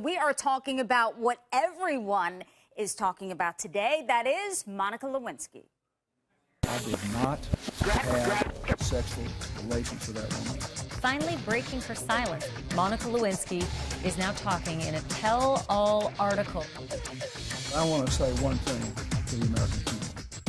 We are talking about what everyone is talking about today. That is Monica Lewinsky. I did not have sexual relations with that woman. Finally breaking her silence, Monica Lewinsky is now talking in a tell-all article. I want to say one thing to the American people.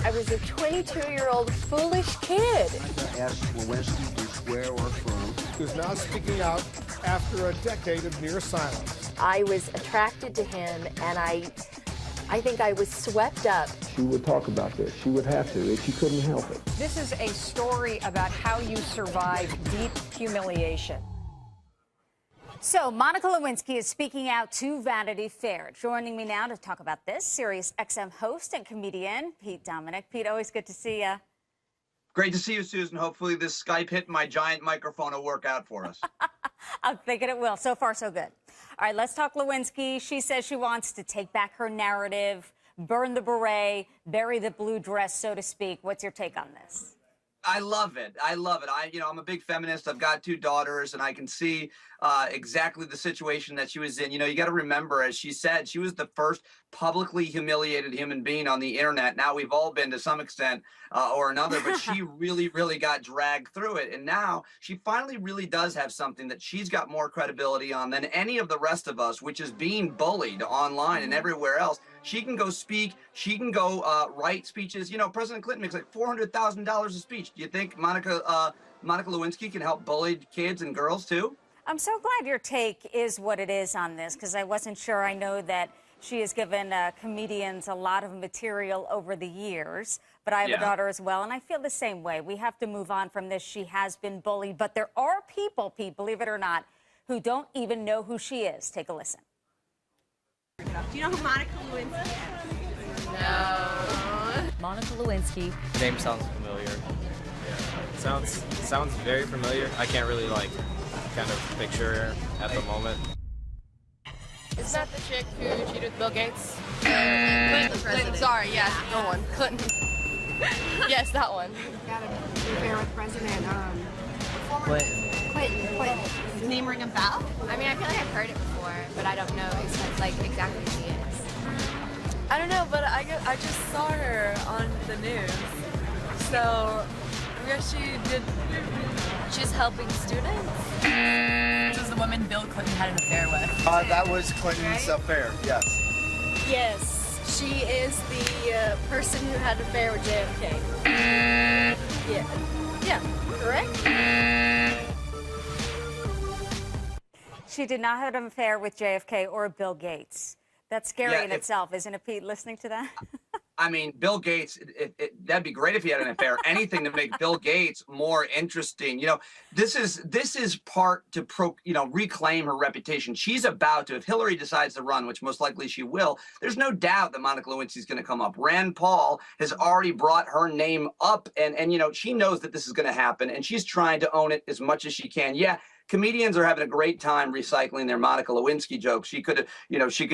I was a 22-year-old foolish kid. I asked Lewinsky to swear or affirm. Who's now speaking out after a decade of near silence. I was attracted to him, and I think I was swept up. She would talk about this. She would have to, if she couldn't help it. This is a story about how you survive deep humiliation. So Monica Lewinsky is speaking out to Vanity Fair. Joining me now to talk about this, Sirius XM host and comedian Pete Dominic. Pete, always good to see you. Great to see you, Susan. Hopefully this Skype hit my giant microphone will work out for us. I'm thinking it will. So far, so good. All right, let's talk Lewinsky. She says she wants to take back her narrative, burn the beret, bury the blue dress, so to speak. What's your take on this? I love it. I love it. I'm a big feminist. I've got 2 daughters, and I can see exactly the situation that she was in. You know, you got to remember, as she said, she was the first publicly humiliated human being on the internet. Now we've all been to some extent or another, but she really, really got dragged through it. And now she finally really does have something that she's got more credibility on than any of the rest of us, which is being bullied online and everywhere else. She can go speak. She can go write speeches. You know, President Clinton makes like $400,000 a speech. Do you think Monica Lewinsky can help bullied kids and girls too? I'm so glad your take is what it is on this, because I wasn't sure. I know that she has given comedians a lot of material over the years, but I have a daughter as well, and I feel the same way. We have to move on from this. She has been bullied, but there are people, Pete, believe it or not, who don't even know who she is. Take a listen. Do you know who Monica Lewinsky is? No. Monica Lewinsky. Name sounds familiar. Yeah, sounds very familiar. I can't really kind of picture her at the moment. Is that the chick who cheated with Bill Gates? Clinton, sorry, yes, the one. Clinton. Yes, that one. Got an affair with President Clinton. Does his name ring a bell? I mean, I feel like I've heard it before, but I don't know exactly who she is. I don't know, but I just saw her on the news. So, I guess she did. She's helping students. This is the woman Bill Clinton had an affair with. That was Clinton's affair, yes. Yes, she is the person who had an affair with JFK. Yeah, correct? She did not have an affair with JFK or Bill Gates. That's scary in itself, isn't it, Pete, listening to that? I mean, Bill Gates, that'd be great if he had an affair. Anything to make Bill Gates more interesting. You know, this is part to reclaim her reputation. She's about to, if Hillary decides to run, which most likely she will, there's no doubt that Monica Lewinsky is going to come up. Rand Paul has already brought her name up, and you know, she knows that this is going to happen, and she's trying to own it as much as she can. Yeah. Comedians are having a great time recycling their Monica Lewinsky jokes. She could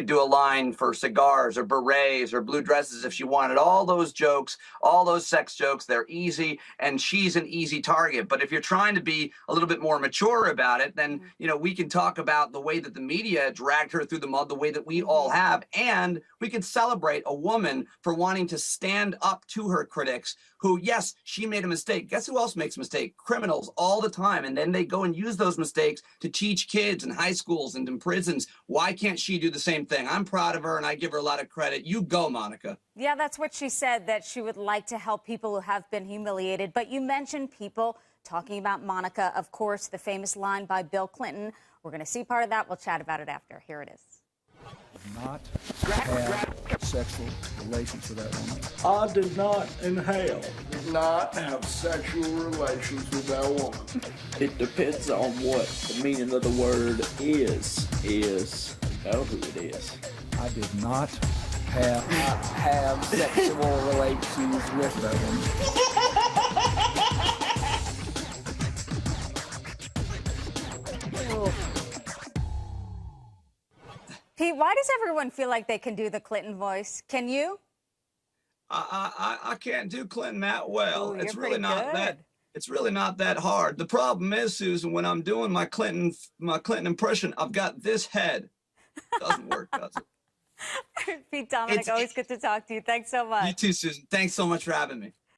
do a line for cigars or berets or blue dresses if she wanted. All those jokes, all those sex jokes, they're easy, and she's an easy target. But if you're trying to be a little bit more mature about it, then, you know, we can talk about the way that the media dragged her through the mud, the way that we all have, and we can celebrate a woman for wanting to stand up to her critics who, yes, she made a mistake. Guess who else makes a mistake? Criminals all the time. And then they go and use those mistakes to teach kids in high schools and in prisons. Why can't she do the same thing? I'm proud of her, and I give her a lot of credit. You go, Monica. Yeah, that's what she said, that she would like to help people who have been humiliated. But you mentioned people talking about Monica. Of course, the famous line by Bill Clinton. We're going to see part of that. We'll chat about it after. Here it is. Not have sexual relations with that woman. I did not inhale. Did not have sexual relations with that woman. It depends on what the meaning of the word is. You know who it is. I did not have Sexual relations with that woman. Pete, why does everyone feel like they can do the Clinton voice? Can you? I can't do Clinton that well. Ooh, it's you're really pretty not good. that. It's really not that hard. The problem is, Susan, when I'm doing my Clinton impression, I've got this head. Doesn't work, does it? Pete Dominic, always good to talk to you. Thanks so much. You too, Susan. Thanks so much for having me.